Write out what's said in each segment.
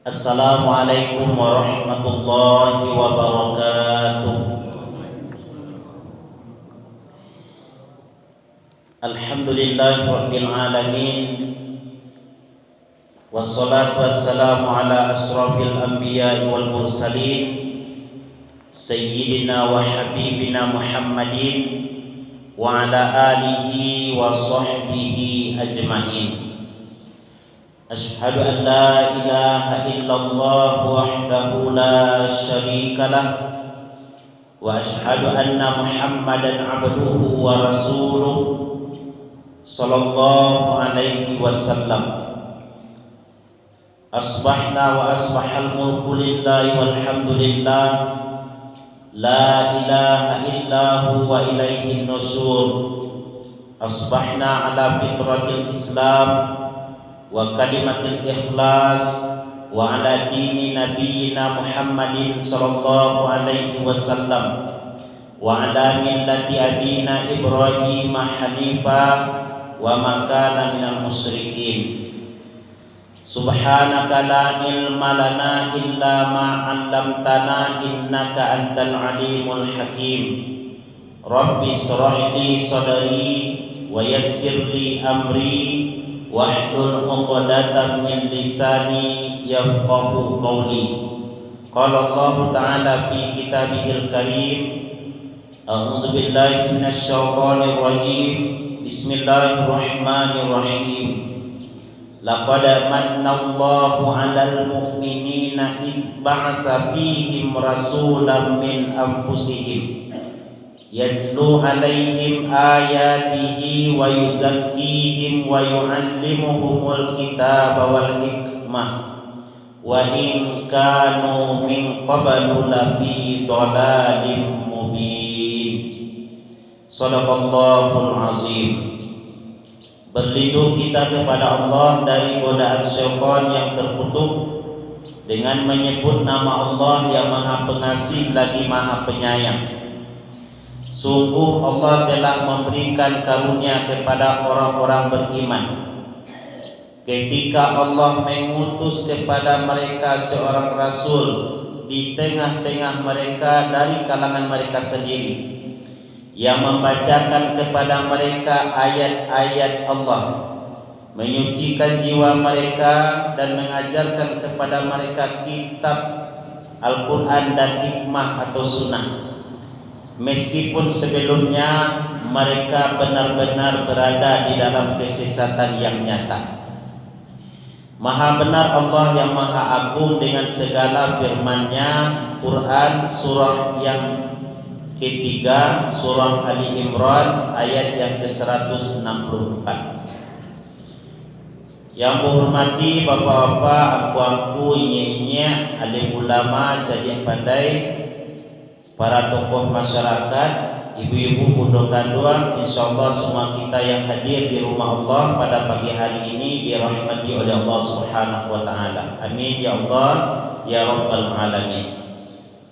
Assalamualaikum warahmatullahi wabarakatuh. Alhamdulillahi rabbil alamin. Wassalatu wassalamu ala asrafil anbiya'i wal mursalin Sayyidina wa habibina Muhammadin wa ala alihi wa sahbihi ajma'in. Asyhadu an la ilaha illallah wahdahu la syarika lah wa asyhadu anna Muhammadan abduhu wa rasuluh sallallahu alaihi wasallam. Asbahna wa asbahal mulku lillahi walhamdulillah, la ilaha illahu wa ilaihin nusyur. Asbahna ala fitratil Islam wa kalimatil ikhlas wa ala dini nabiyyina Muhammadin sallallahu alaihi wasallam wa ala millati abina Ibrahim hanifa wa ma kana minal musyrikin. Subhanaka la ilma lana illa ma 'allamtana innaka antal alimul hakim. Rabbi shrah li sadri wa yassir li amri wahlul 'uqdatam min lisani yafqahu qawli. Qala Allah Ta'ala fi kitabihil karim. A'udzu billahi minasy syaithanir rajim. Bismillahirrahmanirrahim. Laqad mannallahu 'alal mu'minina idz ba'atsa fihim rasulan min anfusihim yatlu 'alaihim ayatihi wa yuzakkihim wa yu'allimuhumul kitaba wal hikmah wa in kanu min qablu lafi dhalalin mubin. Shadaqallahul azim. Berlindung kita kepada Allah dari godaan syaitan yang terkutuk dengan menyebut nama Allah yang Maha Pengasih lagi Maha Penyayang. Sungguh Allah telah memberikan karunia kepada orang-orang beriman ketika Allah mengutus kepada mereka seorang rasul di tengah-tengah mereka dari kalangan mereka sendiri, yang membacakan kepada mereka ayat-ayat Allah, menyucikan jiwa mereka dan mengajarkan kepada mereka kitab Al-Quran dan hikmah atau sunnah. Meskipun sebelumnya mereka benar-benar berada di dalam kesesatan yang nyata. Maha benar Allah yang Maha Agung dengan segala firman-Nya. Quran surah yang ketiga, surah Ali Imran ayat yang ke-164. Yang berhormati bapak-bapak, angku-angku, inye-inye, alim ulama, cadik pandai, para tokoh masyarakat, ibu-ibu, bunda kandung, insyaallah semua kita yang hadir di rumah Allah pada pagi hari ini dirahmati oleh Allah Subhanahu wa taala. Amin ya Allah ya rabbal alamin.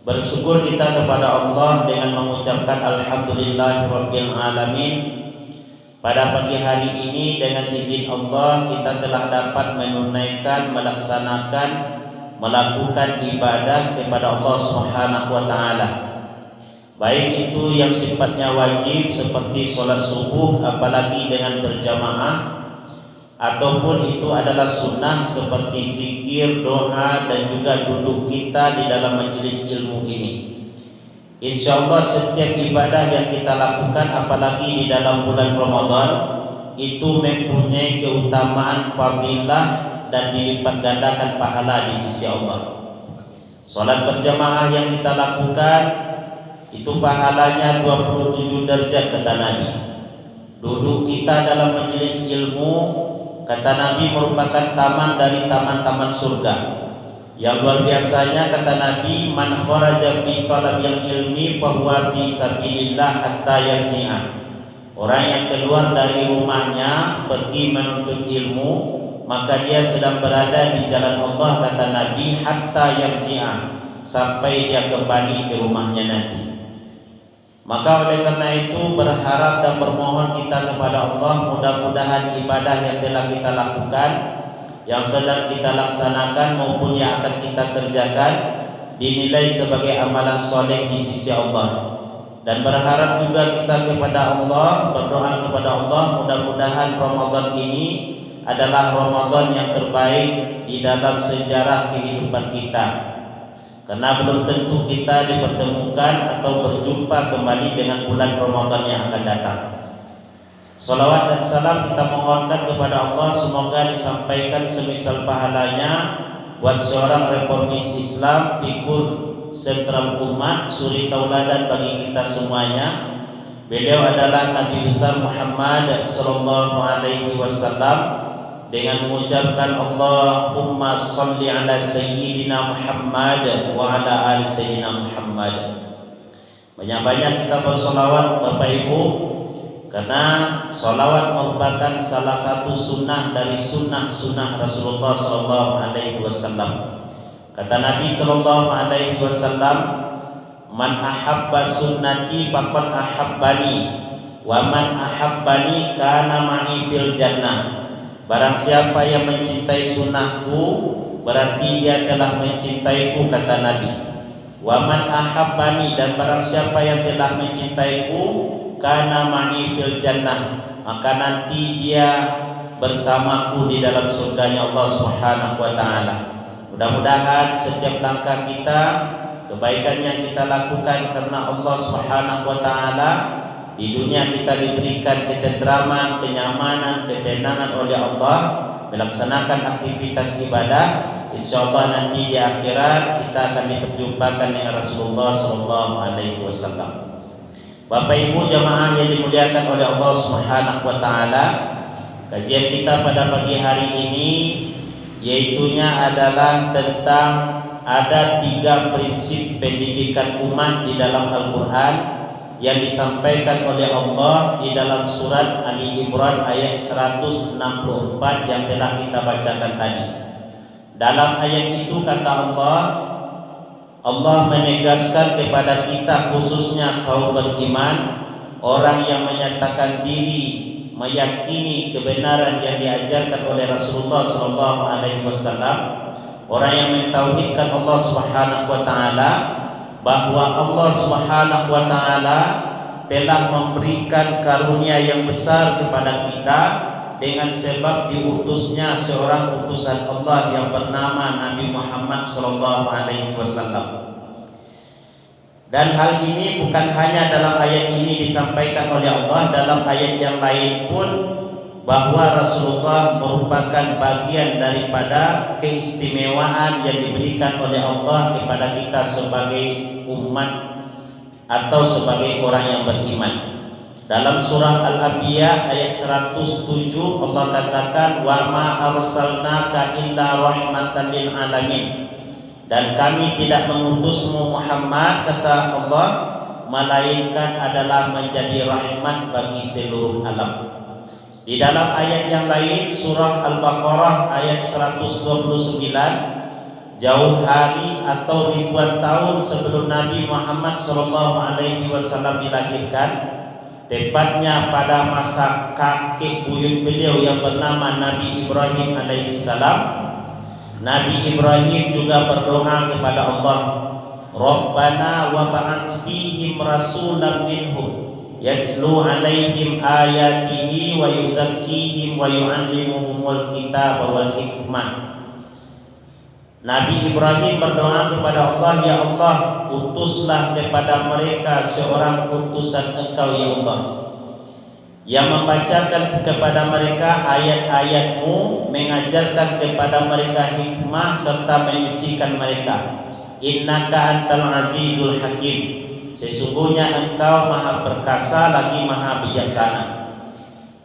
Bersyukur kita kepada Allah dengan mengucapkan alhamdulillahirabbil alamin. Pada pagi hari ini dengan izin Allah kita telah dapat menunaikan, melaksanakan, melakukan ibadah kepada Allah Subhanahu wa taala. Baik itu yang sifatnya wajib seperti sholat subuh apalagi dengan berjamaah, ataupun itu adalah sunnah seperti zikir, doa, dan juga duduk kita di dalam majelis ilmu ini. Insyaallah setiap ibadah yang kita lakukan apalagi di dalam bulan Ramadan itu mempunyai keutamaan fadilah dan dilipat gandakan pahala di sisi Allah. Salat berjamaah yang kita lakukan itu pahalanya 27 derajat kata Nabi. Duduk kita dalam majelis ilmu kata Nabi merupakan taman dari taman-taman surga. Yang luar biasanya kata Nabi, man kharaja fi talabil ilmi fa huwa fi sabilillah hatta yarji'a. Orang yang keluar dari rumahnya pergi menuntut ilmu, maka dia sedang berada di jalan Allah kata Nabi hatta yarji'a, sampai dia kembali ke rumahnya nanti. Maka oleh karena itu berharap dan bermohon kita kepada Allah, mudah-mudahan ibadah yang telah kita lakukan yang sedang kita laksanakan maupun yang akan kita kerjakan dinilai sebagai amalan soleh di sisi Allah. Dan berharap juga kita kepada Allah, berdoa kepada Allah mudah-mudahan Ramadan ini adalah Ramadan yang terbaik di dalam sejarah kehidupan kita. Karena belum tentu kita dipertemukan atau berjumpa kembali dengan bulan Ramadan yang akan datang. Salawat dan salam kita mohonkan kepada Allah semoga disampaikan semisal pahalanya buat seorang reformis Islam, figur sentral umat, suri tauladan bagi kita semuanya. Beliau adalah Nabi besar Muhammad sallallahu alaihi wasallam dengan mengucapkan Allahumma sholli ala sayyidina Muhammad wa ala ali sayyidina Muhammad. Banyak-banyak kita bersolawat Bapak Ibu, karena solawat merupakan salah satu sunnah dari sunnah-sunnah Rasulullah sallallahu alaihi wasallam. Kata Nabi sallallahu alaihi wasallam, "Man ahabba sunnati faqad ahabbani, wa man ahabbani kana ma'i fil jannah." Barang siapa yang mencintai sunnahku, berarti dia telah mencintaiku, kata Nabi. Wa man ahabbani, dan barang siapa yang telah mencintaiku, kana ma'i fil jannah, maka nanti dia bersamaku di dalam surganya Allah Subhanahu wa taala. Mudah-mudahan setiap langkah kita, kebaikan yang kita lakukan karena Allah Subhanahu wa taala, di dunia kita diberikan ketentraman, kenyamanan, ketenangan oleh Allah, melaksanakan aktivitas ibadah. Insyaallah nanti di akhirat kita akan diperjumpakan dengan Rasulullah sallallahu alaihi wasallam. Bapak Ibu jamaah yang dimuliakan oleh Allah Subhanahu wa taala, kajian kita pada pagi hari ini yaitunya adalah tentang ada 3 prinsip pendidikan umat di dalam Al-Qur'an yang disampaikan oleh Allah di dalam surat Ali Imran ayat 164 yang telah kita bacakan tadi. Dalam ayat itu kata Allah menegaskan kepada kita, khususnya kaum beriman, orang yang menyatakan diri meyakini kebenaran yang diajarkan oleh Rasulullah SAW, orang yang mentauhidkan Allah Subhanahu wa taala, bahwa Allah Subhanahu wa taala telah memberikan karunia yang besar kepada kita dengan sebab diutusnya seorang utusan Allah yang bernama Nabi Muhammad SAW. Dan hal ini bukan hanya dalam ayat ini disampaikan oleh Allah, dalam ayat yang lain pun bahwa Rasulullah merupakan bagian daripada keistimewaan yang diberikan oleh Allah kepada kita sebagai umat atau sebagai orang yang beriman. Dalam surah Al-Anbiya ayat 107 Allah katakan, wa ma arsalnaka illa rahmatan lil alamin, dan kami tidak mengutusmu Muhammad, kata Allah, melainkan adalah menjadi rahmat bagi seluruh alam. Di dalam ayat yang lain surah Al-Baqarah ayat 129, jauh hari atau ribuan tahun sebelum Nabi Muhammad SAW dilahirkan, tepatnya pada masa kakek buyut beliau yang bernama Nabi Ibrahim alaihissalam, Nabi Ibrahim juga berdoa kepada Allah, Rabbana wa ba'as fihim rasulan minhum yatslu alaihim ayatihi wa yuzakkihim wa yu'allimuhumul kitaba wal hikmah. Nabi Ibrahim berdoa kepada Allah, ya Allah, utuslah kepada mereka seorang utusan Engkau ya Allah, yang membacakan kepada mereka ayat-ayat-Mu, mengajarkan kepada mereka hikmah serta menyucikan mereka. Innaka antal azizul hakim, sesungguhnya Engkau maha perkasa lagi maha bijaksana.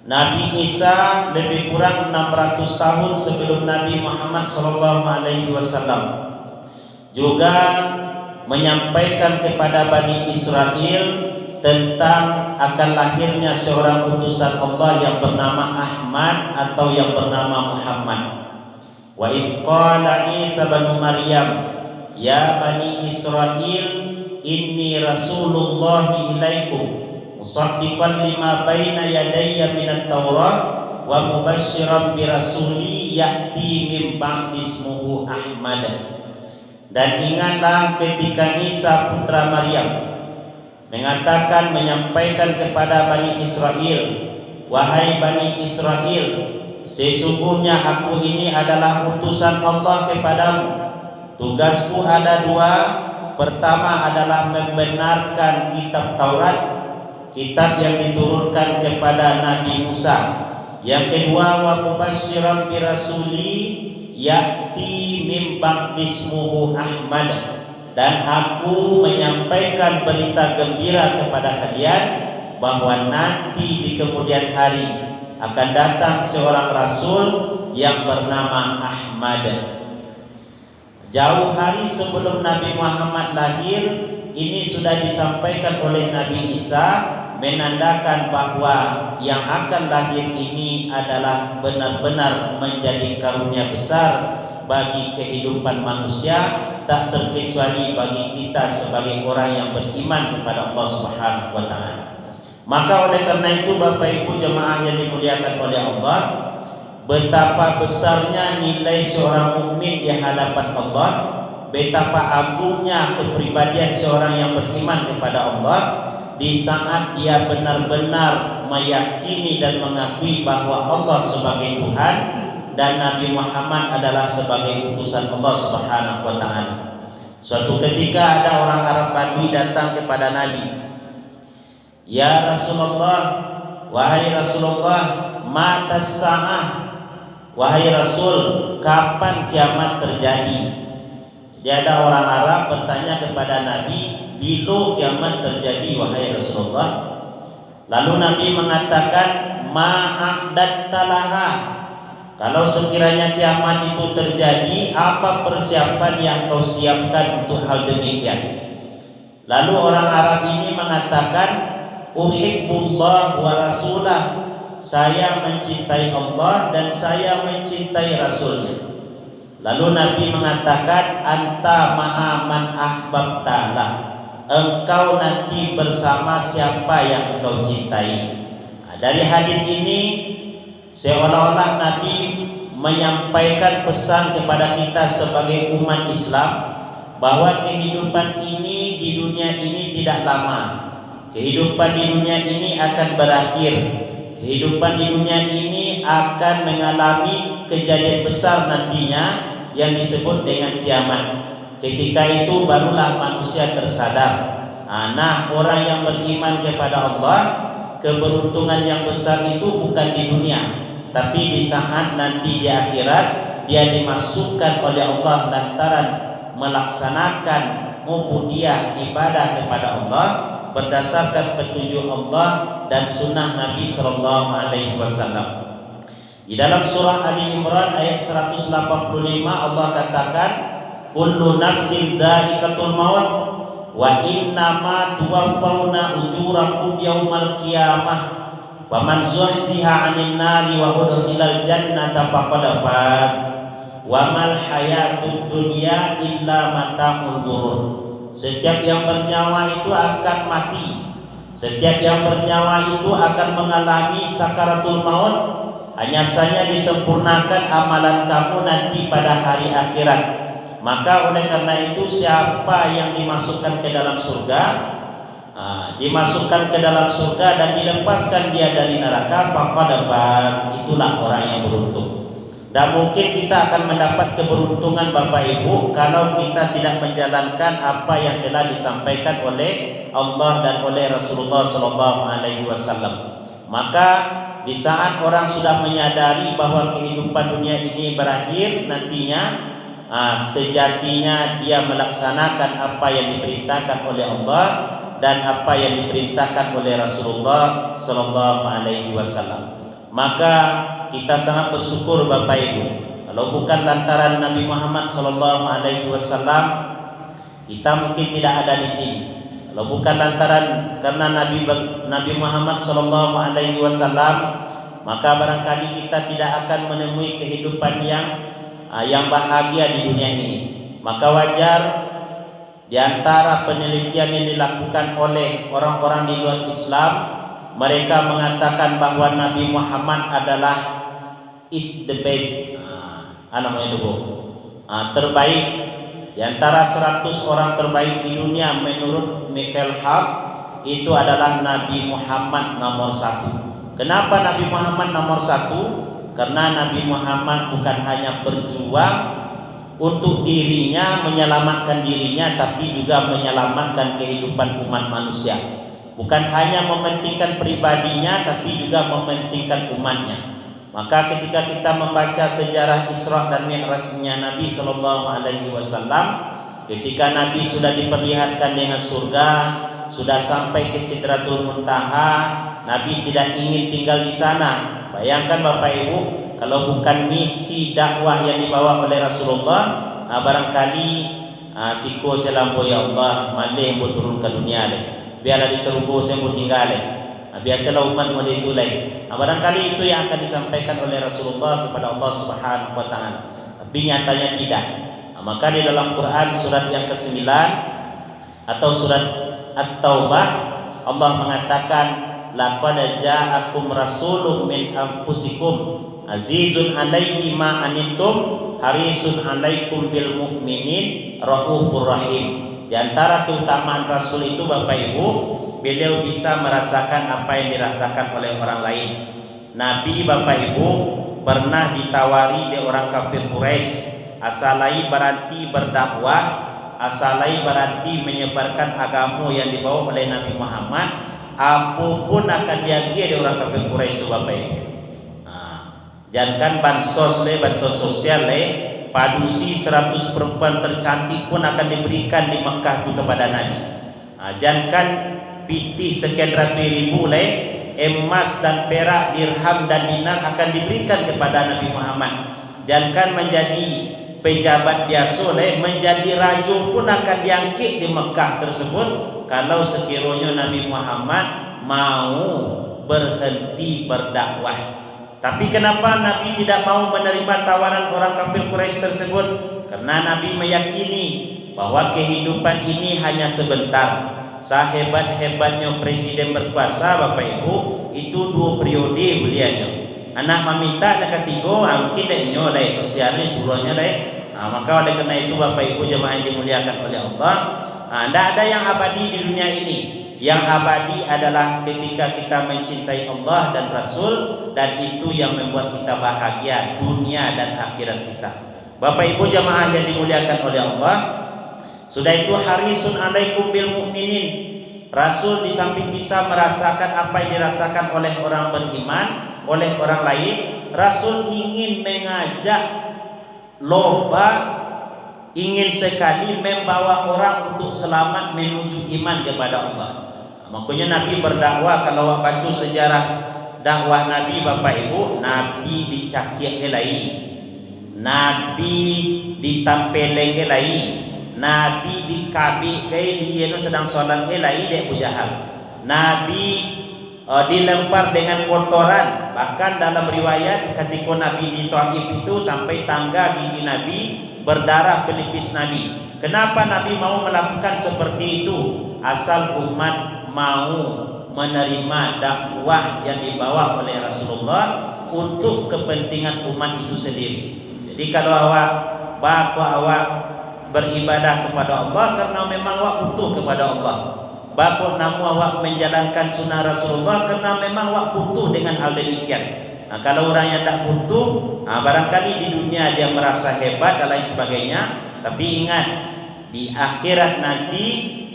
Nabi Isa lebih kurang 600 tahun sebelum Nabi Muhammad SAW juga menyampaikan kepada Bani Israel tentang akan lahirnya seorang utusan Allah yang bernama Ahmad atau yang bernama Muhammad. Wa idh qala Isa bin Maryam ya Bani Israel inni rasulullahi ilaikum musaddiqan lima baina yadayya minat Taurat wa mubasysyiran bi rasuli rasuli ya'ti min ba'di ismuhu Ahmad. Dan ingatlah ketika Isa putra Maryam menyampaikan kepada Bani Israel, wahai Bani Israel, sesungguhnya aku ini adalah utusan Allah kepadamu. Tugasku ada dua. Pertama adalah membenarkan kitab Taurat, kitab yang diturunkan kepada Nabi Musa. Yang kedua, wa mubasysyiran bi rasuli ya'ti min ba'di ismuhu Ahmad. Dan aku menyampaikan berita gembira kepada kalian bahwa nanti di kemudian hari akan datang seorang rasul yang bernama Ahmad. Jauh hari sebelum Nabi Muhammad lahir, ini sudah disampaikan oleh Nabi Isa, menandakan bahwa yang akan lahir ini adalah benar-benar menjadi karunia besar bagi kehidupan manusia, tak terkecuali bagi kita sebagai orang yang beriman kepada Allah Subhanahu wa taala. Maka oleh karena itu Bapak Ibu jemaah yang dimuliakan oleh Allah, betapa besarnya nilai seorang mukmin di hadapan Allah, betapa agungnya kepribadian seorang yang beriman kepada Allah di saat dia benar-benar meyakini dan mengakui bahwa Allah sebagai Tuhan dan Nabi Muhammad adalah sebagai utusan Allah Subhanahu wa taala. Suatu ketika ada orang Arab Badui datang kepada Nabi, "Ya Rasulullah, wahai Rasulullah, mata sa'ah." Wahai Rasul, kapan kiamat terjadi? Dia ada orang Arab bertanya kepada Nabi, bila kiamat terjadi wahai Rasulullah? Lalu Nabi mengatakan, ma'adatta laha. Kalau sekiranya kiamat itu terjadi, apa persiapan yang kau siapkan untuk hal demikian? Lalu orang Arab ini mengatakan, uhibbullah wa rasulah. Saya mencintai Allah dan saya mencintai Rasulnya. Lalu Nabi mengatakan, anta ma'a man ahbabtalah. Engkau nanti bersama siapa yang engkau cintai. Nah, dari hadis ini seolah-olah Nabi menyampaikan pesan kepada kita sebagai umat Islam bahwa kehidupan ini di dunia ini tidak lama. Kehidupan di dunia ini akan berakhir. Kehidupan di dunia ini akan mengalami kejadian besar nantinya yang disebut dengan kiamat. Ketika itu barulah manusia tersadar. Nah, orang yang beriman kepada Allah, keberuntungan yang besar itu bukan di dunia, tapi di saat nanti di akhirat dia dimasukkan oleh Allah lantaran melaksanakan ubudiyah ibadah kepada Allah berdasarkan petunjuk Allah dan sunnah Nabi Sallallahu Alaihi Wasallam. Di dalam surah Ali Imran ayat 185 Allah katakan, kullu nafsin za'iqatul maut wa innama tuwaffawna ujurakum yaumal qiyamah faman zuhziha 'anil nari wa udkhilal jannata faqad faz wa mal hayatud dunya illa mata'ul ghurur. Setiap yang bernyawa itu akan mati. Setiap yang bernyawa itu akan mengalami sakaratul maut. Hanya saja disempurnakan amalan kamu nanti pada hari akhirat. Maka oleh karena itu siapa yang dimasukkan ke dalam surga, dimasukkan ke dalam surga dan dilepaskan dia dari neraka, faqad faz, itulah orang yang beruntung. Dan mungkin kita akan mendapat keberuntungan Bapak Ibu kalau kita tidak menjalankan apa yang telah disampaikan oleh Allah dan oleh Rasulullah Sallallahu Alaihi Wasallam. Maka di saat orang sudah menyadari bahwa kehidupan dunia ini berakhir nantinya, sejatinya dia melaksanakan apa yang diperintahkan oleh Allah dan apa yang diperintahkan oleh Rasulullah Sallallahu Alaihi Wasallam. Maka kita sangat bersyukur Bapak Ibu, kalau bukan lantaran Nabi Muhammad Sallallahu Alaihi Wasallam kita mungkin tidak ada di sini. Kalau bukan lantaran karena Nabi Muhammad Sallallahu Alaihi Wasallam, maka barangkali kita tidak akan menemui kehidupan yang bahagia di dunia ini. Maka wajar di antara penelitian yang dilakukan oleh orang-orang di luar Islam, mereka mengatakan bahwa Nabi Muhammad adalah is the best, namanya dulu. Terbaik di antara 100 orang terbaik di dunia menurut Michael Hart itu adalah Nabi Muhammad nomor 1. Kenapa Nabi Muhammad nomor 1? Karena Nabi Muhammad bukan hanya berjuang untuk dirinya, menyelamatkan dirinya, tapi juga menyelamatkan kehidupan umat manusia. Bukan hanya mementingkan pribadinya, tapi juga mementingkan umatnya. Maka ketika kita membaca sejarah Isra dan Mi'rajnya Nabi Sallallahu Alaihi Wasallam, ketika Nabi sudah diperlihatkan dengan surga, sudah sampai ke Sidratul Muntaha, Nabi tidak ingin tinggal di sana. Bayangkan Bapak Ibu, kalau bukan misi dakwah yang dibawa oleh Rasulullah, barangkali siko selampo ya Allah malih yang turun ke dunia leh. Biarlah diserupu saya tinggal leh. Biasalah umat mau ditulai. Barangkali itu yang akan disampaikan oleh Rasulullah kepada Allah Subhanahu wa taala. Tapi nyatanya tidak. Maka di dalam Quran surat yang ke-9 atau surat At-Taubah, Allah mengatakan laqad ja'akum rasulun min anfusikum azizun 'alaihi ma anittum harisun 'alaikum bil mu'minin raufur rahim. Di antara keutamaan Rasul itu Bapak Ibu, beliau bisa merasakan apa yang dirasakan oleh orang lain. Nabi Bapak Ibu pernah ditawari di orang kafir Quraisy, asalai berarti berdakwah, asalai berarti menyebarkan agama yang dibawa oleh Nabi Muhammad, apapun akan diagi di orang kafir Quraisy itu Bapak Ibu. Jangankan bansos le, bantuan sosial le, padusi 100 perempuan tercantik pun akan diberikan di Mekah itu kepada Nabi. Jangankan piti sekian ratus ribu le, emas dan perak, dirham dan dinar akan diberikan kepada Nabi Muhammad. Jangankan menjadi pejabat biasa le, menjadi raja pun akan diangkit di Mekah tersebut kalau sekiranya Nabi Muhammad mau berhenti berdakwah. Tapi kenapa Nabi tidak mau menerima tawaran orang kafir Quraisy tersebut? Karena Nabi meyakini bahwa kehidupan ini hanya sebentar. Sehebat-hebatnya presiden berkuasa Bapak Ibu, itu 2 periode beliaunya. Anak meminta nak ketiga, mungkin dah inyo dah ikut siarnya suruhnya dah. Maka oleh karena itu Bapak Ibu jemaah yang dimuliakan oleh Allah, tidak ada yang abadi di dunia ini. Yang abadi adalah ketika kita mencintai Allah dan Rasul, dan itu yang membuat kita bahagia dunia dan akhirat kita. Bapak Ibu jemaah yang dimuliakan oleh Allah, sudah itu harisun 'alaikum bil mu'minin. Rasul di samping bisa merasakan apa yang dirasakan oleh orang beriman, oleh orang lain, Rasul ingin mengajak loba, ingin sekali membawa orang untuk selamat menuju iman kepada Allah. Makanya Nabi berdakwah, kalau baca sejarah dakwah Nabi Bapak Ibu, Nabi dicakik elai, Nabi ditampeleng elai, Nabi dikabik dia sedang solat elai dek Abu Jahal. Nabi dilempar dengan kotoran, bahkan dalam riwayat ketika Nabi di Taif itu sampai tangga gigi Nabi berdarah pelipis Nabi. Kenapa Nabi mau melakukan seperti itu? Asal umat mau menerima dakwah yang dibawa oleh Rasulullah untuk kepentingan umat itu sendiri. Jadi kalau awak beribadah kepada Allah karena memang awak butuh kepada Allah, bakal namu awak menjalankan sunnah Rasulullah karena memang awak butuh dengan hal demikian. Kalau orang yang tak butuh, barangkali di dunia dia merasa hebat dan lain sebagainya, tapi ingat di akhirat nanti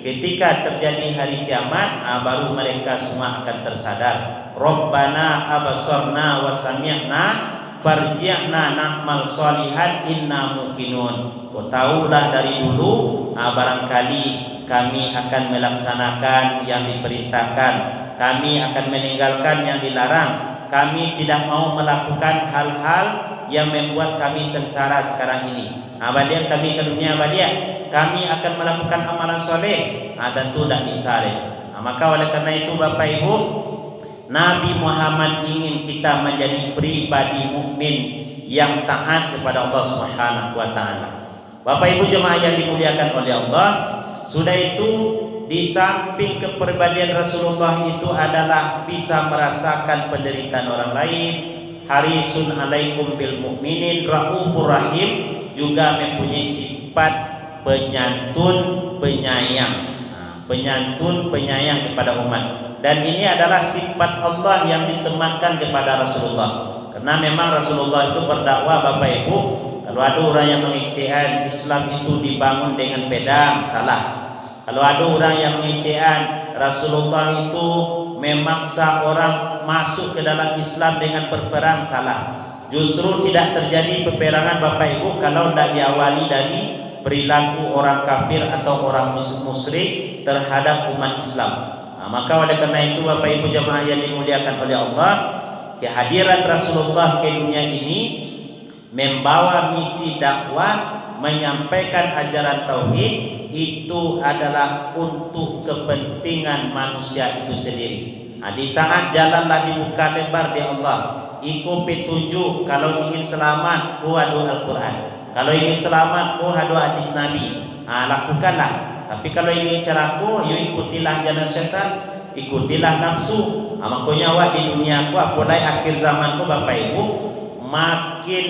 ketika terjadi hari kiamat, baru mereka semua akan tersadar. Rabbana abasarna wa sami'na farji'na na'mal salihan inna muqinun. Kau tahulah dari dulu, barangkali kami akan melaksanakan yang diperintahkan, kami akan meninggalkan yang dilarang. Kami tidak mau melakukan hal-hal yang membuat kami sengsara sekarang ini. Abadian kami ke dunia abadian, kami akan melakukan amalan soleh. Tentu tidak bisa. Maka oleh karena itu Bapak Ibu, Nabi Muhammad ingin kita menjadi pribadi mukmin yang taat kepada Allah Subhanahu wa taala. Bapak Ibu jemaah yang dimuliakan oleh Allah, sudah itu di samping kepribadian Rasulullah itu adalah bisa merasakan penderitaan orang lain, harisun alaikum bil mu'minin raufur rahim, juga mempunyai sifat penyantun, penyayang. Penyantun, penyayang kepada umat. Dan ini adalah sifat Allah yang disematkan kepada Rasulullah. Karena memang Rasulullah itu berdakwah, Bapak Ibu, kalau ada orang yang mengecewakan Islam itu dibangun dengan pedang, salah. Kalau ada orang yang mengecewakan Rasulullah itu memaksa orang masuk ke dalam Islam dengan berperang, salah. Justru tidak terjadi peperangan, Bapak Ibu, kalau tidak diawali dari perilaku orang kafir atau orang musyrik terhadap umat Islam. Maka oleh karena itu, Bapak Ibu jemaah yang dimuliakan oleh Allah, kehadiran Rasulullah ke dunia ini membawa misi dakwah, menyampaikan ajaran tauhid, itu adalah untuk kepentingan manusia itu sendiri. Di saat jalanlah dibuka lebar di Allah, ikut petunjuk. Kalau ingin selamat, adu Al-Quran. Kalau ingin selamat, adu hadis Nabi. Lakukanlah. Tapi kalau ingin celaka, ikutilah jalan setan, ikutilah nafsu. Makanya awak di dunia ku, apalagi akhir zaman ku, Bapak Ibu, makin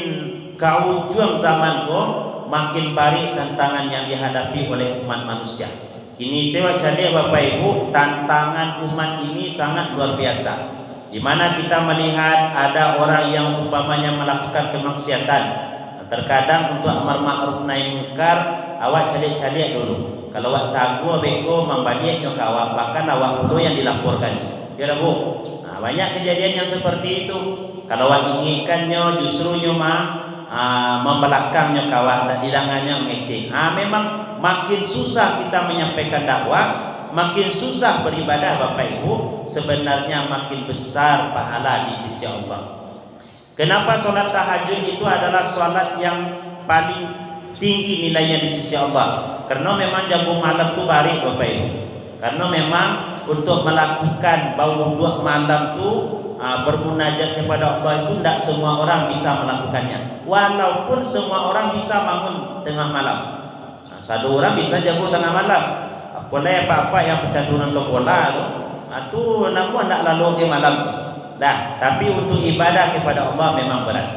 kau juang zaman ku, makin baik tantangan yang dihadapi oleh umat manusia. Ini saya cari, Bapak Ibu, tantangan umat ini sangat luar biasa. Di mana kita melihat ada orang yang umpamanya melakukan kemaksiatan. Terkadang untuk amar ma'ruf nahi munkar, awak cari-cari dulu. Kalau awak tahu beko membalik nyok awak, bahkan awak dulu yang dilaporkan. Ya Bu. Banyak kejadian yang seperti itu. Kalau awak inginkannya justru membelakangnya kawan dan dilangannya mengecek. Memang makin susah kita menyampaikan dakwah, makin susah beribadah, Bapak Ibu. Sebenarnya makin besar pahala di sisi Allah. Kenapa sholat tahajud itu adalah sholat yang paling tinggi nilainya di sisi Allah? Karena memang jago malam itu barik, Bapak Ibu. Karena memang untuk melakukan wudhu malam itu, bermunajat kepada Allah itu tidak semua orang bisa melakukannya. Walaupun semua orang bisa bangun tengah malam. Satu orang bisa jago tengah malam. Boleh apa-apa yang pecanduran untuk bola itu namun tidak lalu ke malam. Tapi untuk ibadah kepada Allah memang berat.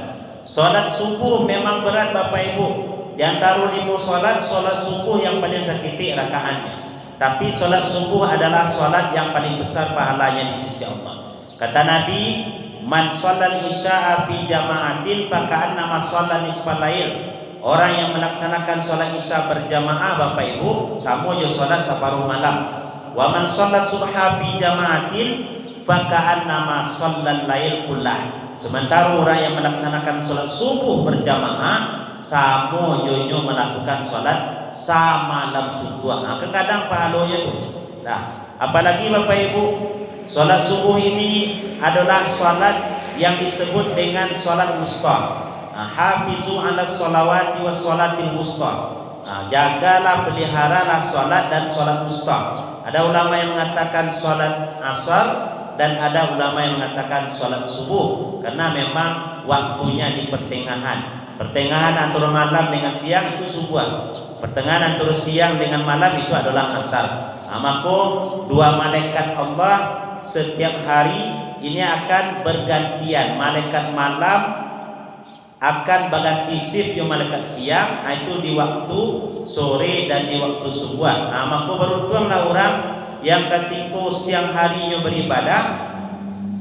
Solat subuh memang berat, Bapak Ibu. Di antara 5 solat subuh yang paling sakiti rakaatnya. Tapi solat subuh adalah solat yang paling besar pahalanya di sisi Allah. Kata Nabi, man sholal isya'a fi jama'atin faka'annama sholla nisfal lail. Orang yang melaksanakan sholat isya berjamaah, Bapak Ibu, sama jo sholat separuh malam. Wa man sholla subha fi jama'atin faka'annama shollal lail kullah. Sementara orang yang melaksanakan sholat subuh berjamaah, sama jonyo melakukan sholat samalam subuh. Kadang pahalanya itu. Apalagi Bapak Ibu, sholat subuh ini adalah sholat yang disebut dengan sholat wusta. Hafizu ala sholawati was sholatil wusta. Jagalah, peliharalah sholat dan sholat wusta. Ada ulama yang mengatakan sholat asar dan ada ulama yang mengatakan sholat subuh, karena memang waktunya di pertengahan. Pertengahan antara malam dengan siang itu subuh. Pertengahan antara siang dengan malam itu adalah asar. Maka dua malaikat Allah setiap hari ini akan bergantian. Malaikat malam akan berganti shift yang malaikat siang, itu di waktu sore dan di waktu subuh. Maka beruntunglah orang yang ketika siang harinya beribadah,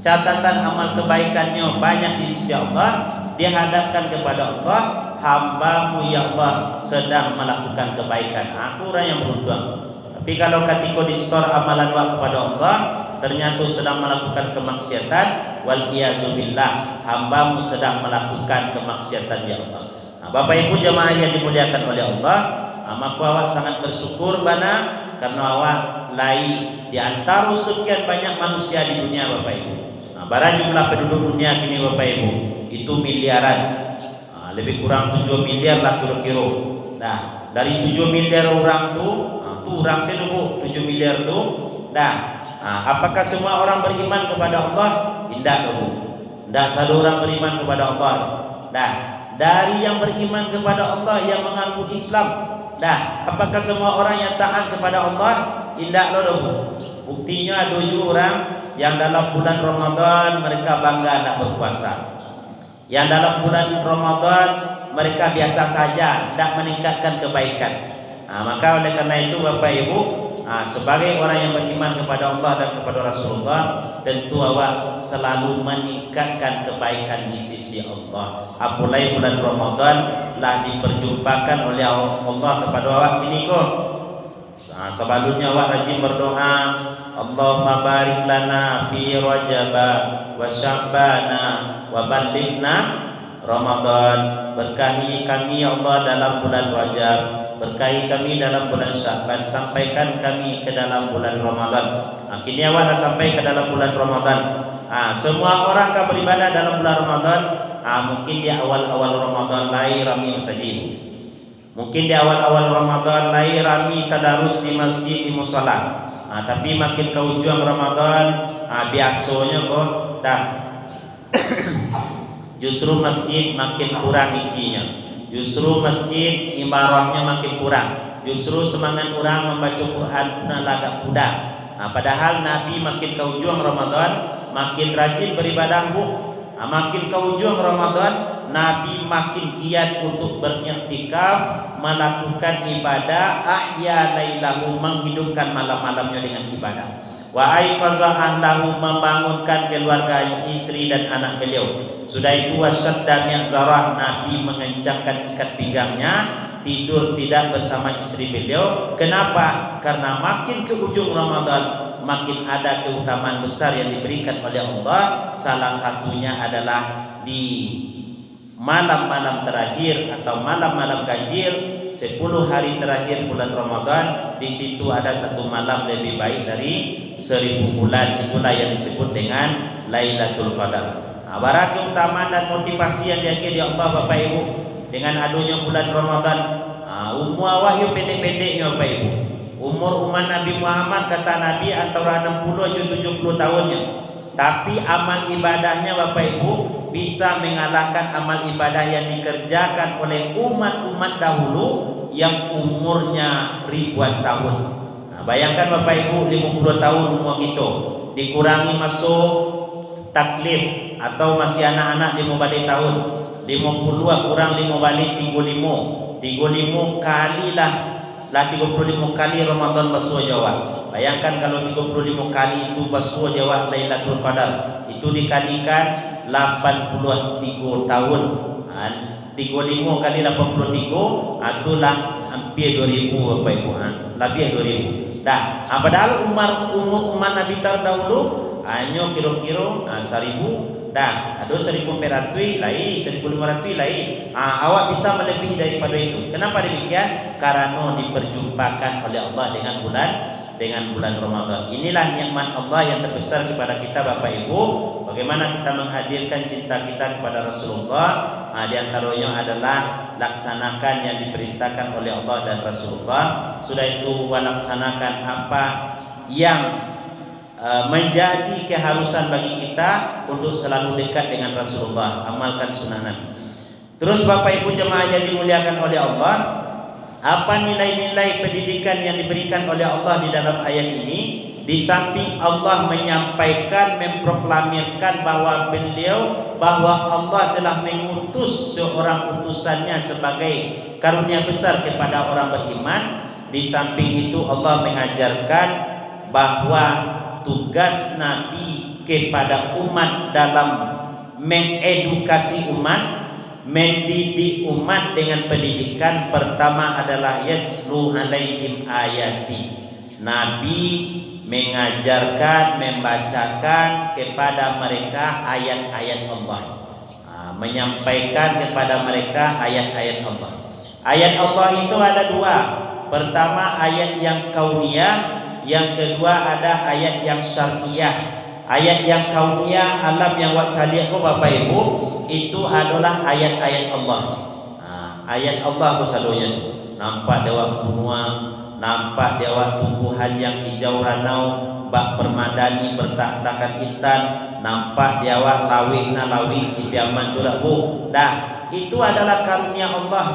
catatan amal kebaikannya banyak di sisi Allah. Dia hadapkan kepada Allah, hambamu ya Allah sedang melakukan kebaikan. Aku orang yang beruntung. Tapi kalau ketika di store amalan kepada Allah, ternyata sedang melakukan kemaksiatan, wal iyazubillah, hambamu sedang melakukan kemaksiatan ya Allah. Bapak Ibu jemaah yang dimuliakan oleh Allah, maka awak sangat bersyukur bana, karena awak lai di antara sekian banyak manusia di dunia, Bapak Ibu. Barang jumlah penduduk dunia kini, Bapak Ibu, itu miliaran. Lebih kurang 7 miliar lah kira-kira. Dari 7 miliar orang tuh orang seluruh 7 miliar tuh. Apakah semua orang beriman kepada Allah? Tidak dulu. Tidak satu orang beriman kepada Allah. Dari yang beriman kepada Allah yang mengaku Islam, apakah semua orang yang taat kepada Allah? Tidak dulu. Buktinya ada 7 orang yang dalam bulan Ramadan mereka bangga nak berpuasa. Yang dalam bulan Ramadan mereka biasa saja, tidak meningkatkan kebaikan. Maka oleh karena itu Bapak Ibu, sebagai orang yang beriman kepada Allah dan kepada Rasulullah, tentu awak selalu meningkatkan kebaikan di sisi Allah. Apalagi bulan Ramadan lah diperjumpakan oleh Allah kepada awak ini kok. Sebelumnya awak rajin berdoa, Allahumma barik lana fi Rajaba wa Sya'bana wa balighna Ramadan. Berkahi kami ya Allah dalam bulan Rajab, berkahi kami dalam bulan Sya'ban, sampaikan kami ke dalam bulan Ramadan. Kini awak dah sampai ke dalam bulan Ramadan. Semua orang akan beribadah dalam bulan Ramadan. Mungkin di awal-awal Ramadan lahir rami sajid. Mungkin di awal-awal Ramadan lahir rami tadarus di masjid, di musala. Tapi makin ke ujung Ramadan, biasanya kok tak. Justru masjid makin kurang isinya. Justru masjid imarahnya makin kurang. Justru semangat orang membaca Quran agak mudah. Padahal Nabi makin ke ujung Ramadan makin rajin beribadah bu. Makin ke ujung Ramadan Nabi makin giat untuk beriktikaf, melakukan ibadah, ahya lailahu, menghidupkan malam-malamnya dengan ibadah. Wa aiqaza ahlahu, membangunkan keluarganya, istri dan anak beliau. Sudah itu wasyadda mi'zarah, Nabi mengencangkan ikat pinggangnya, tidur tidak bersama istri beliau. Kenapa? Karena makin ke ujung Ramadan makin ada keutamaan besar yang diberikan oleh Allah. Salah satunya adalah di malam-malam terakhir atau malam-malam ganjil 10 hari terakhir bulan Ramadan. Di situ ada satu malam lebih baik dari 1000 bulan. Itulah yang disebut dengan Lailatul Qadar. Bara keutamaan dan motivasi yang diakhiri Allah Bapak Ibu dengan adanya bulan Ramadan. Umur awak yo pendek-pendeknya Bapak Ibu. Umur umat Nabi Muhammad kata Nabi antara 60 dan 70 tahunnya. Tapi amal ibadahnya Bapak Ibu bisa mengalahkan amal ibadah yang dikerjakan oleh umat-umat dahulu yang umurnya ribuan tahun. Bayangkan Bapak Ibu 50 tahun umur kita, dikurangi masuk taklif atau masih anak-anak 5 balik tahun, 50 kurang 5 balik 35 kali lah 35 kali Ramadan basuh Jawa. Bayangkan kalau 35 kali itu basuh Jawa Lailatul Qadar, itu dikalikan 83 tahun. 35 kali 83 itulah hampir 2000 Bapak Ibu. Lebih 2000. Padahal umur umat Nabi terdahulu hanya kira-kira 1000. Ada 1400 lain, 1500 lain. Awak bisa melebihi daripada itu. Kenapa demikian? Karena diperjumpakan oleh Allah dengan bulan Ramadan. Inilah nikmat Allah yang terbesar kepada kita Bapak Ibu. Bagaimana kita menghadirkan cinta kita kepada Rasulullah? Di antaranya adalah laksanakan yang diperintahkan oleh Allah dan Rasulullah. Sudah itu laksanakan apa yang menjadi keharusan bagi kita untuk selalu dekat dengan Rasulullah, amalkan sunnah Nabi. Terus Bapak Ibu jemaah yang dimuliakan oleh Allah, apa nilai-nilai pendidikan yang diberikan oleh Allah di dalam ayat ini? Di samping Allah menyampaikan, memproklamirkan bahwa Allah telah mengutus seorang utusannya sebagai karunia besar kepada orang beriman. Di samping itu Allah mengajarkan bahwa tugas Nabi kepada umat dalam mengedukasi umat, mendidik umat dengan pendidikan pertama adalah yatslu alaihim ayati. Nabi mengajarkan, membacakan kepada mereka ayat-ayat Allah, menyampaikan kepada mereka ayat-ayat Allah. Ayat Allah itu ada dua. Pertama ayat yang kauniyah, yang kedua ada ayat yang syar'iyah. Ayat yang kauniyah, alam yang wak caliak ko Bapak Ibu, itu adalah ayat-ayat Allah. Ayat Allah selalunya nampak dewa gunung, nampak dewa tumbuhan yang hijau ranau, bak permadani bertahtakan intan, nampak dewa lawih di piaman tu lah bu. Itu adalah karunia Allah.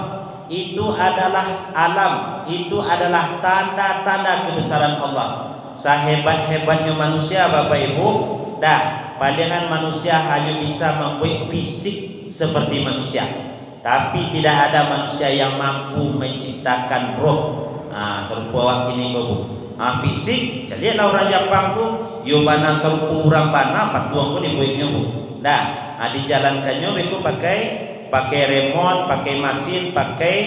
Itu adalah alam, itu adalah tanda-tanda kebesaran Allah. Sehebat-hebatnya manusia Bapak Ibu, pandangan manusia hanya bisa membuat fisik seperti manusia. Tapi tidak ada manusia yang mampu menciptakan roh. Serupa awak kini kau bu. Fisik, jadi orang Jepang tu, yo bana serupa orang bana, patuang kau dibuatnya bu. Dijalankannya mereka pakai remote, pakai mesin, pakai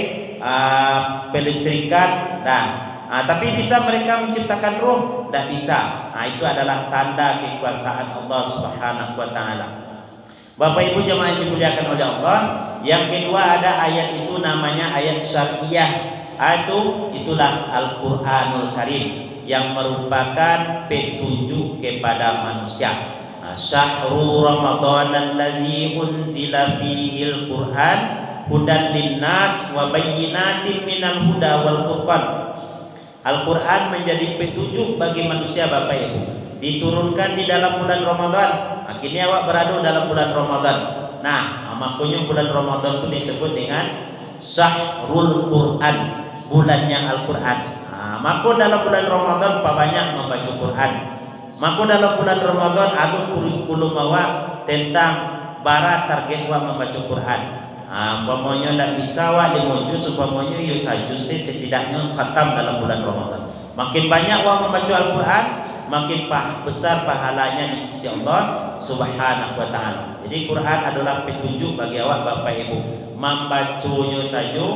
pelistrikan. Tapi bisa mereka menciptakan roh? Tidak bisa. Itu adalah tanda kekuasaan Allah Subhanahu wa taala. Bapak Ibu jemaah yang dimuliakan oleh Allah, yang kedua ada ayat itu namanya ayat syariah. Itulah Al-Qur'anul Karim yang merupakan petunjuk kepada manusia. Syahrul Ramadan allazi unzila fihil Qur'an hudan linnas wa bayyinatin minal huda wal furqan. Al-Quran menjadi petunjuk bagi manusia Bapak Ibu. Diturunkan di dalam bulan Ramadan. Akhirnya awak berada dalam bulan Ramadan. Makanya bulan Ramadan itu disebut dengan Syahrul Quran, bulannya Al-Quran. Maka dalam bulan Ramadan banyak membaca Quran. Maka dalam bulan Ramadan ada kurikulum awak tentang bara target awak membaca Quran. Umpamanya tidak bisa awak 5 juz, umpamanya yo 1 juz setidaknya khatam dalam bulan Ramadan. Makin banyak awak membaca Al-Quran, makin besar pahalanya di sisi Allah Subhanahu wa taala. Jadi Quran adalah petunjuk bagi awak Bapak Ibu. Membacanya saja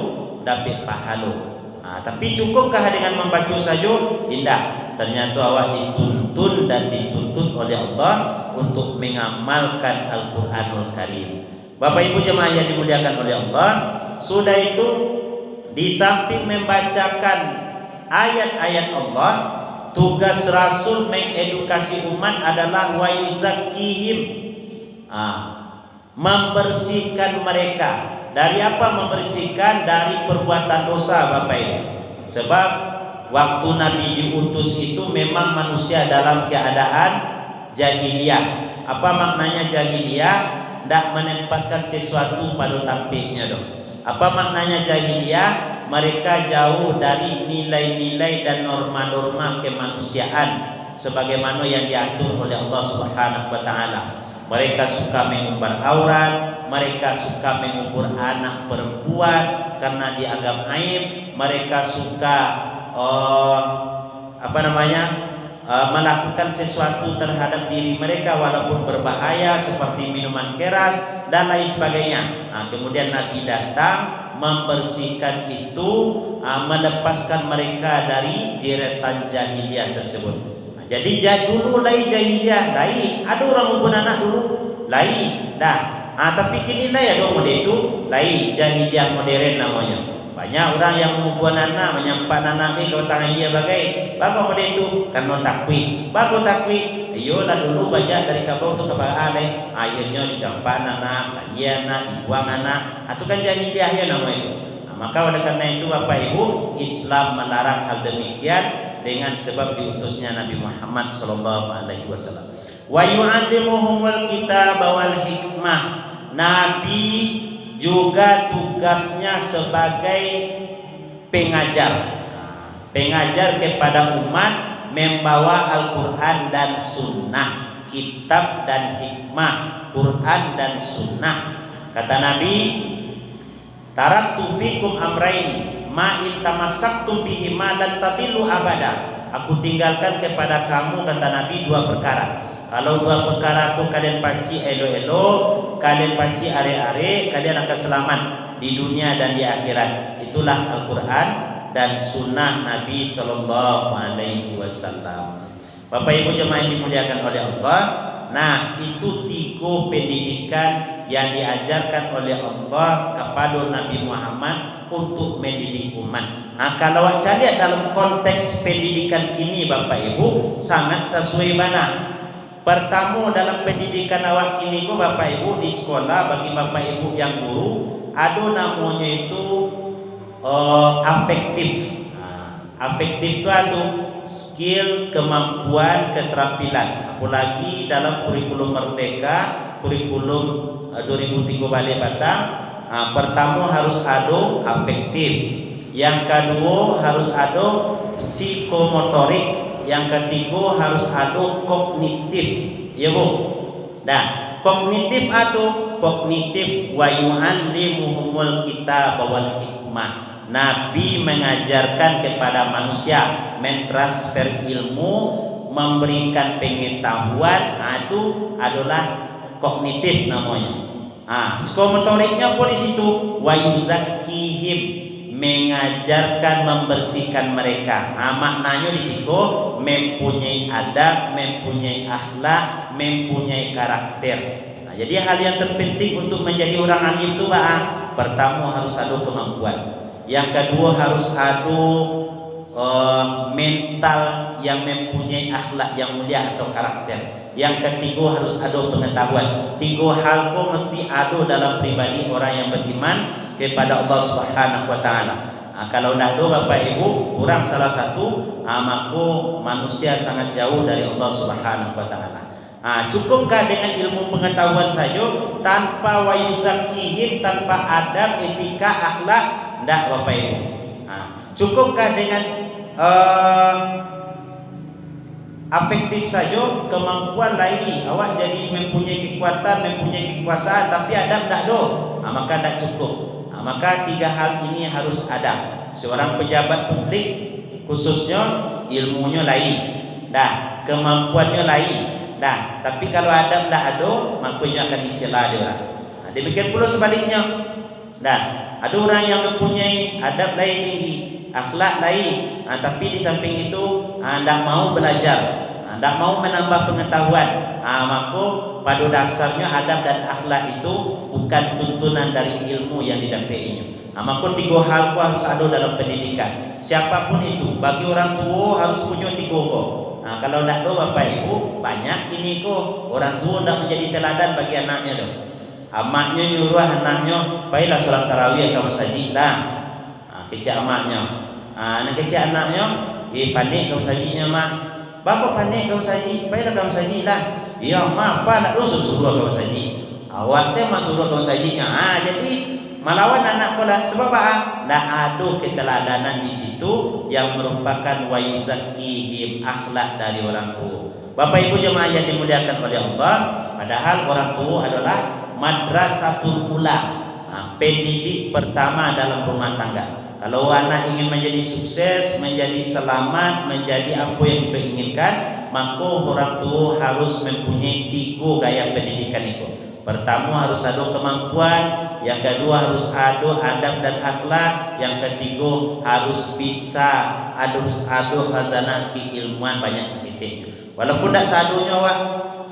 dapat pahala. Tapi cukupkah dengan membaca saja? Tidak. Ternyata awak dituntun dan dituntut oleh Allah untuk mengamalkan Al-Quranul Karim. Bapak Ibu jemaah yang dimuliakan oleh Allah, sudah itu di samping membacakan ayat-ayat Allah, tugas Rasul mengedukasi umat adalah wa yuzakkihim, membersihkan mereka. Dari apa membersihkan? Dari perbuatan dosa Bapak Ibu. Sebab waktu Nabi diutus itu memang manusia dalam keadaan jahiliyah. Apa maknanya jahiliyah? Tidak menempatkan sesuatu pada tampiknya dong. Apa maknanya jahiliyah? Mereka jauh dari nilai-nilai dan norma-norma kemanusiaan sebagaimana yang diatur oleh Allah Subhanahu wa taala. Mereka suka mengumbar aurat, mereka suka mengubur anak perempuan karena dianggap aib, mereka suka melakukan sesuatu terhadap diri mereka walaupun berbahaya seperti minuman keras dan lain sebagainya. Kemudian Nabi datang membersihkan itu, melepaskan mereka dari jeretan jahiliyah tersebut. Jadi dulu lain jahiliyah, lain ada orang hubung anak dulu, lain tapi kini lain ada model itu, lain jahiliyah modern namanya. Banyak orang yang mengubuan anak, menyampan anak ke tangan ia bagai bagus model itu karena takwid. Bagus takwid, iyalah dulu banyak dari kabau tu kepada aleh, akhirnya dicampan anak, iya anak, dibuang anak, itu kan jahiliyah ya nama itu. Maka oleh karena itu Bapak Ibu, Islam melarang hal demikian dengan sebab diutusnya Nabi Muhammad sallallahu alaihi wasallam. Wa yu'allimuhumul kitab wal hikmah. Nabi juga tugasnya sebagai pengajar. Pengajar kepada umat, membawa Al-Quran dan Sunnah, kitab dan hikmah, Quran dan Sunnah. Kata Nabi, taraktu fikum amraini ma in tamassaktum bihi ma lan tadillu abada. Aku tinggalkan kepada kamu, kata Nabi, 2 perkara. Kalau 2 perkara aku kalian paci elo-elo, kalian paci are-are, kalian akan selamat di dunia dan di akhirat. Itulah Al-Quran dan Sunnah Nabi Sallallahu Alaihi Wasallam. Bapak Ibu jemaah yang dimuliakan oleh Allah, itu 3 pendidikan yang diajarkan oleh Allah kepada Nabi Muhammad untuk mendidik umat. Kalau kita lihat dalam konteks pendidikan kini Bapak Ibu, sangat sesuai mana. Pertama dalam pendidikan awak kini ku Bapak Ibu di sekolah, bagi Bapak Ibu yang guru, ada namanya itu afektif. Afektif itu ada skill, kemampuan, keterampilan. Apalagi dalam kurikulum Merdeka, kurikulum 2003 balik Batang, pertama harus ada afektif, yang kedua harus ada psikomotorik, yang ketiga harus ada kognitif, ya Bu. Kognitif itu kognitif, wa yu'allimuhumul kitab wal hikmah. Nabi mengajarkan kepada manusia, mentransfer ilmu, memberikan pengetahuan, itu adalah kognitif namanya. Psikomotoriknya pun di situ, wa yuzakkihim, mengajarkan membersihkan mereka. Maknanya di situ mempunyai adab, mempunyai akhlak, mempunyai karakter. Jadi hal yang terpenting untuk menjadi orang alim itu pertama harus ada kemampuan. Yang kedua harus ada mental yang mempunyai akhlak yang mulia atau karakter. Yang ketiga harus ada pengetahuan. 3 hal itu mesti ada dalam pribadi orang yang beriman kepada Allah Subhanahu wa taala. Kalau tidak ada Bapak Ibu, kurang salah satu, maka manusia sangat jauh dari Allah Subhanahu wa taala. Cukupkah dengan ilmu pengetahuan saja tanpa wayuzakihim, tanpa adab, etika, akhlak? Tidak Bapak Ibu. Cukupkah dengan afektif saja, kemampuan lain, awak jadi mempunyai kekuatan, mempunyai kekuasaan, tapi adab tidak ada, maka tidak cukup. Maka 3 hal ini harus ada. Seorang pejabat publik khususnya ilmunya lain, kemampuannya lain, tapi kalau adab tidak ada, makanya akan dicela dia orang. Demikian pula sebaliknya. Ada orang yang mempunyai adab lain tinggi, akhlak lain, tapi di samping itu tidak mau belajar, tidak mau menambah pengetahuan, maka pada dasarnya adab dan akhlak itu bukan tuntunan dari ilmu yang didapatinya. Maka 3 hal itu harus ada dalam pendidikan. Siapapun itu, bagi orang tua harus punya 3 kok. Kalau tidak ada Bapak Ibu, banyak ini kok orang tua tidak menjadi teladan bagi anaknya dong. Amaknya nyuruh anaknya, baiklah sholat tarawih ke masjid lah. Kecil amaknya, kecil anaknya, panik ke masjidnya mak. Bapak panik ke masjid, baiklah ke masjid lah. Ya mak, apa nak suruh ke masjid? Awak saya masuk ke masjidnya. Jadi melawan anak pula. Sebab tidak ada keteladanan di situ yang merupakan wayuzakihim, akhlak dari orang tua. Bapak Ibu jemaah yang dimuliakan oleh Allah, padahal orang tua adalah madrasatul ula, pendidik pertama dalam rumah tangga. Kalau anak ingin menjadi sukses, menjadi selamat, menjadi apa yang kita inginkan, maka orang tua harus mempunyai 3 gaya pendidikan itu. Pertama harus ada kemampuan, yang kedua harus ada adab dan akhlak, yang ketiga harus bisa ada khazanah keilmuan banyak sedikit. Walaupun tidak seadanya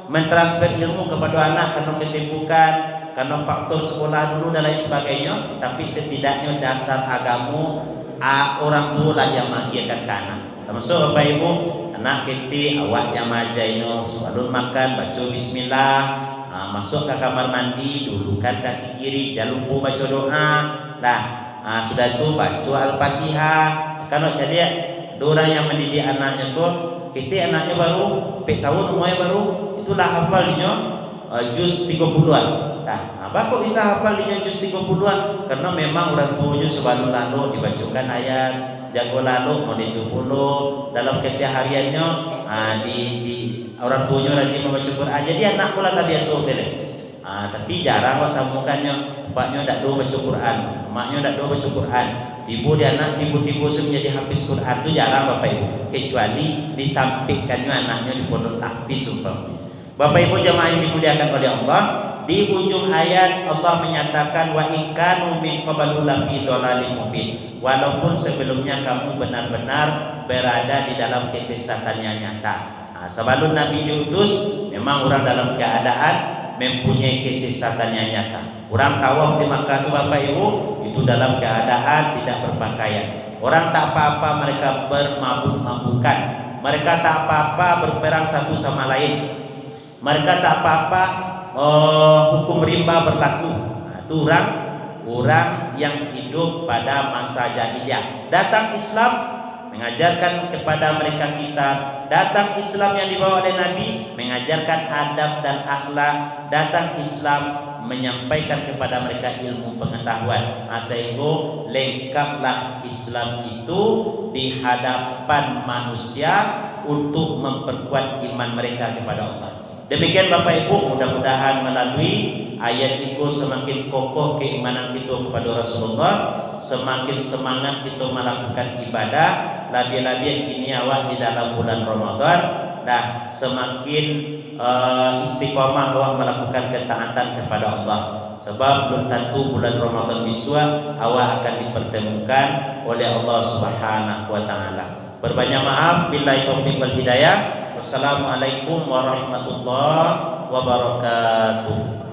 mentransfer ilmu kepada anak karena kesibukan, karena faktor sekolah dulu dan lain sebagainya, tapi setidaknya dasar agama orang tua lah yang mengajarkan ke anak. Termasuk Bapak Ibu, anak kita awak yang majaino sebelum makan baca bismillah, masuk ke kamar mandi dulukan kaki kiri, jangan lupa baca doa. Sudah itu baca Al-Fatihah. Kalau jadi orang yang mendidik anaknya kok, kita anaknya baru 4 tahun umurnya baru, itulah hafalnya juz 30-an. Bapak bisa hafal di juz 30-an karena memang orang tuanya sebelum lalu dibacakan ayat, jago lalu mau ditupulu dalam kesehariannya, di orang tuanya rajin membaca Quran. Jadi anak pula tak biasa sekali. Tapi jarang waktu temukannya, bapaknya tidak do baca Quran, emaknya tidak do baca Quran. Tiba dia anak tiba-tiba menjadi hafiz Quran, itu jarang Bapak Ibu, kecuali ditampilkannya anaknya di pondok tahfiz umpamanya. Bapak Ibu jemaah yang dimuliakan oleh Allah, di ujung ayat Allah menyatakan wa in kanu min qablu lafi dhalalin mubin. Walaupun sebelumnya kamu benar-benar berada di dalam kesesatan yang nyata. Sebelum Nabi diutus, memang orang dalam keadaan mempunyai kesesatan yang nyata. Orang tawaf di Makkah itu Bapak Ibu, itu dalam keadaan tidak berpakaian. Orang tak apa-apa mereka bermabuk-mabukan. Mereka tak apa-apa berperang satu sama lain. Mereka tak apa-apa hukum rimba berlaku. Itu orang yang hidup pada masa jahiliyah. Datang Islam mengajarkan kepada mereka kitab. Datang Islam yang dibawa oleh Nabi mengajarkan adab dan akhlak. Datang Islam menyampaikan kepada mereka ilmu pengetahuan. Sehingga lengkaplah Islam itu di hadapan manusia untuk memperkuat iman mereka kepada Allah. Demikian Bapak Ibu, mudah-mudahan melalui ayat itu semakin kokoh keimanan kita kepada Rasulullah, semakin semangat kita melakukan ibadah, lebih-lebih kini awak di dalam bulan Ramadan, dah semakin istiqomah awak melakukan ketaatan kepada Allah. Sebab belum tentu bulan Ramadan besok awak akan dipertemukan oleh Allah Subhanahu wa taala. Berbanyak maaf, billahi taufiq wal hidayah. Wassalamualaikum warahmatullahi wabarakatuh.